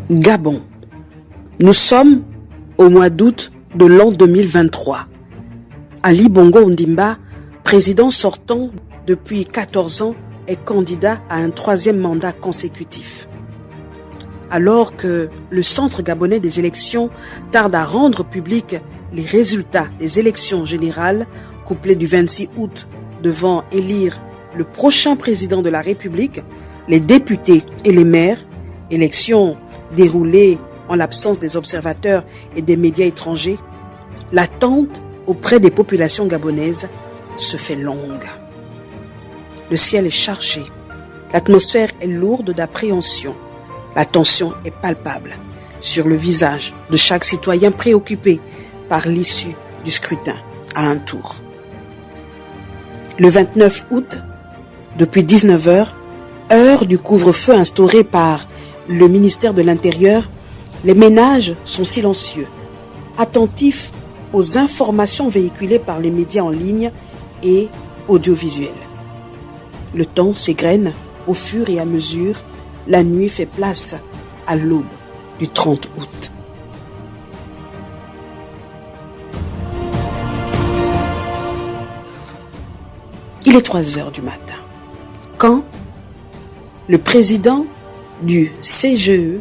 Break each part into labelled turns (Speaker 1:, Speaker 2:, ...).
Speaker 1: Gabon. Nous sommes au mois d'août de l'an 2023. Ali Bongo Ondimba, président sortant depuis 14 ans, est candidat à un 3e mandat consécutif. Alors que le Centre gabonais des élections tarde à rendre public les résultats des élections générales, couplées du 26 août devant élire le prochain président de la République, les députés et les maires, élections déroulées en l'absence des observateurs et des médias étrangers, l'attente auprès des populations gabonaises se fait longue. Le ciel est chargé, l'atmosphère est lourde d'appréhension, la tension est palpable sur le visage de chaque citoyen préoccupé par l'issue du scrutin à un tour. Le 29 août, depuis 19h, heure du couvre-feu instauré par le ministère de l'Intérieur, les ménages sont silencieux, attentifs aux informations véhiculées par les médias en ligne et audiovisuels. Le temps s'égrène au fur et à mesure, la nuit fait place à l'aube du 30 août. Il est 3h du matin, quand le président du CGE,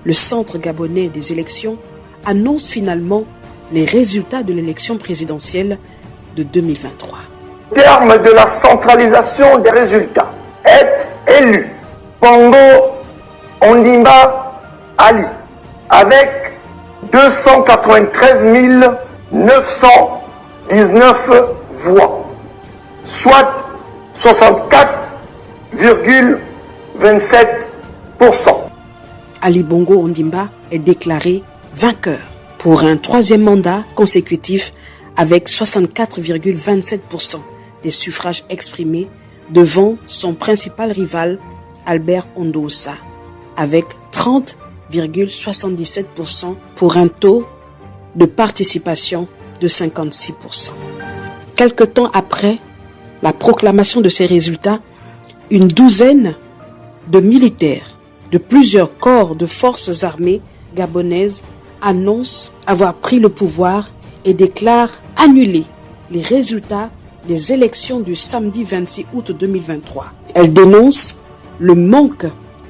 Speaker 1: le Centre gabonais des élections, annonce finalement les résultats de l'élection présidentielle de 2023.
Speaker 2: Au terme de la centralisation des résultats, est élu Bongo Ondimba Ali avec 293 919 voix, soit 64,27%.
Speaker 1: Ali Bongo Ondimba est déclaré vainqueur pour un 3e mandat consécutif avec 64,27% des suffrages exprimés devant son principal rival Albert Ondossa avec 30,77% pour un taux de participation de 56%. Quelque temps après la proclamation de ces résultats, une douzaine de militaires de plusieurs corps de forces armées gabonaises annoncent avoir pris le pouvoir et déclarent annuler les résultats des élections du samedi 26 août 2023. Elles dénoncent le manque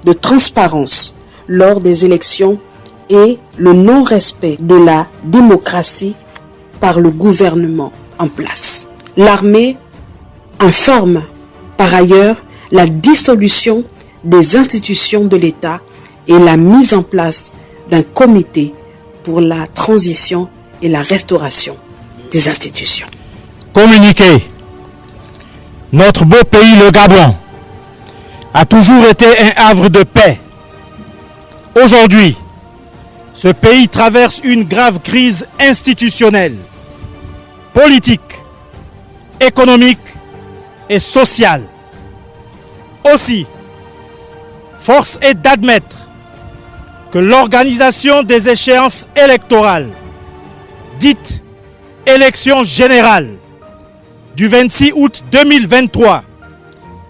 Speaker 1: de transparence lors des élections et le non-respect de la démocratie par le gouvernement en place. L'armée informe par ailleurs la dissolution des institutions de l'État et la mise en place d'un comité pour la transition et la restauration des institutions.
Speaker 3: Communiqué. Notre beau pays, le Gabon, a toujours été un havre de paix. Aujourd'hui, ce pays traverse une grave crise institutionnelle, politique, économique et sociale. Aussi, force est d'admettre que l'organisation des échéances électorales, dites élections générales, du 26 août 2023,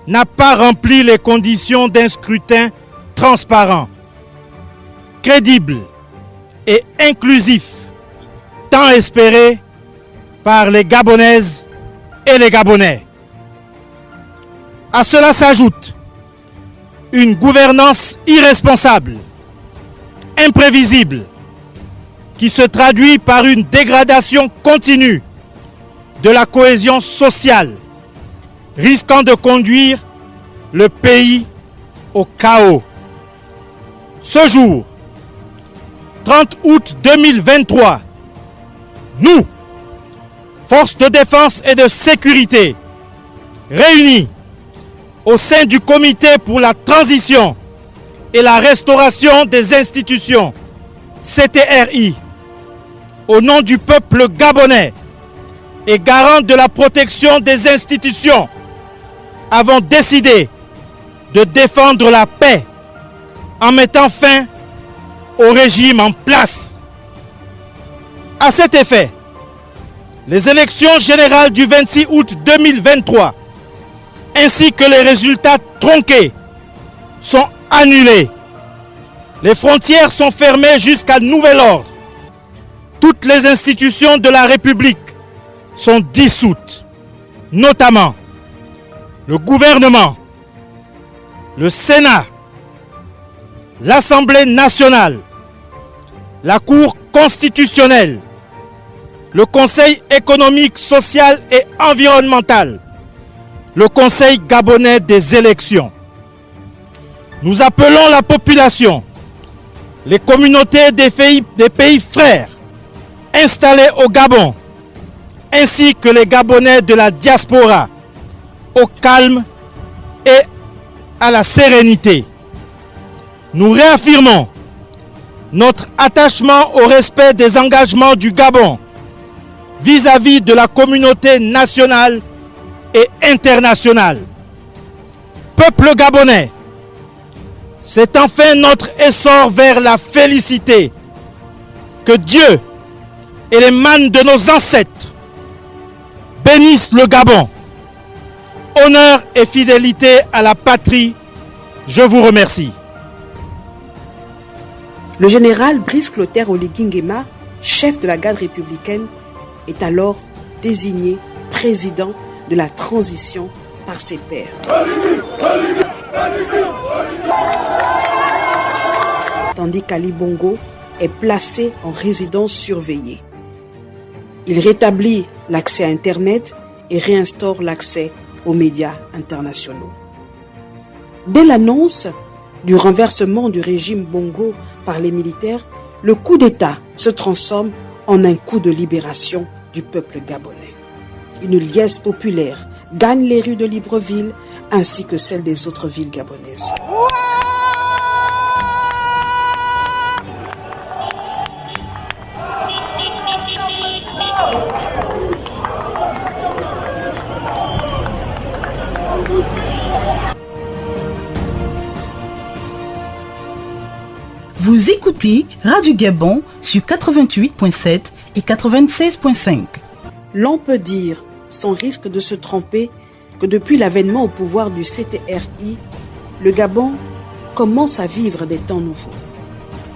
Speaker 3: n'a pas rempli les conditions d'un scrutin transparent, crédible et inclusif, tant espéré par les Gabonaises et les Gabonais. À cela s'ajoute une gouvernance irresponsable, imprévisible, qui se traduit par une dégradation continue de la cohésion sociale, risquant de conduire le pays au chaos. Ce jour, 30 août 2023, nous, forces de défense et de sécurité, réunis au sein du comité pour la transition et la restauration des institutions, CTRI, au nom du peuple gabonais et garant de la protection des institutions, avons décidé de défendre la paix en mettant fin au régime en place. À cet effet, les élections générales du 26 août 2023 ainsi que les résultats tronqués sont annulés Les frontières sont fermées jusqu'à nouvel ordre. Toutes les institutions de la République sont dissoutes, notamment le gouvernement, le Sénat, l'Assemblée nationale, la Cour constitutionnelle, le Conseil économique, social et environnemental, le Conseil gabonais des élections. Nous appelons la population, les communautés des pays frères installés au Gabon, ainsi que les Gabonais de la diaspora, au calme et à la sérénité. Nous réaffirmons notre attachement au respect des engagements du Gabon vis-à-vis de la communauté nationale et internationale. Peuple gabonais, c'est enfin notre essor vers la félicité. Que Dieu et les mânes de nos ancêtres bénissent le Gabon. Honneur et fidélité à la patrie, je vous remercie.
Speaker 1: Le général Brice Clotaire Oligui Nguema, chef de la garde républicaine, est alors désigné président de la transition par ses pairs. Tandis qu'Ali Bongo est placé en résidence surveillée. Il rétablit l'accès à Internet et réinstaure l'accès aux médias internationaux. Dès l'annonce du renversement du régime Bongo par les militaires, le coup d'État se transforme en un coup de libération du peuple gabonais. Une liesse populaire gagne les rues de Libreville ainsi que celles des autres villes gabonaises.
Speaker 4: Vous écoutez Radio Gabon sur 88.7 et 96.5.
Speaker 1: L'on peut dire, sans risque de se tromper, que depuis l'avènement au pouvoir du CTRI, le Gabon commence à vivre des temps nouveaux.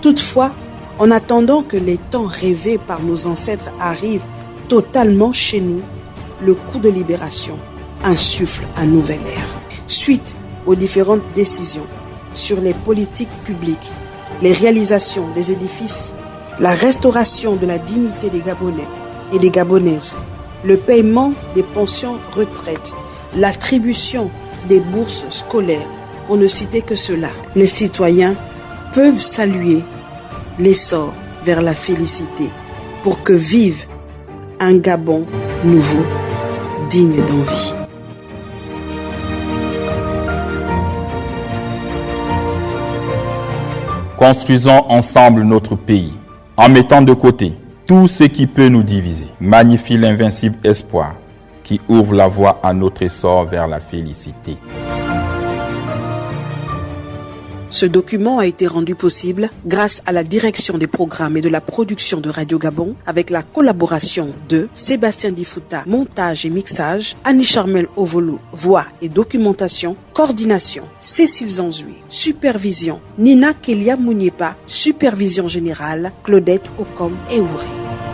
Speaker 1: Toutefois, en attendant que les temps rêvés par nos ancêtres arrivent totalement chez nous, le coup de libération insuffle un nouvel air. Suite aux différentes décisions sur les politiques publiques, les réalisations des édifices, la restauration de la dignité des Gabonais et des Gabonaises, le paiement des pensions retraites, l'attribution des bourses scolaires, pour ne citer que cela, les citoyens peuvent saluer l'essor vers la félicité pour que vive un Gabon nouveau, digne d'envie.
Speaker 5: Construisons ensemble notre pays, en mettant de côté tout ce qui peut nous diviser. Magnifie l'invincible espoir qui ouvre la voie à notre essor vers la félicité.
Speaker 1: Ce document a été rendu possible grâce à la direction des programmes et de la production de Radio Gabon avec la collaboration de Sébastien Difouta, montage et mixage, Annie Charmel Ovolo, voix et documentation, coordination, Cécile Zanzui, supervision, Nina Kelia Mouniépa, supervision générale, Claudette Ocom et Ouré.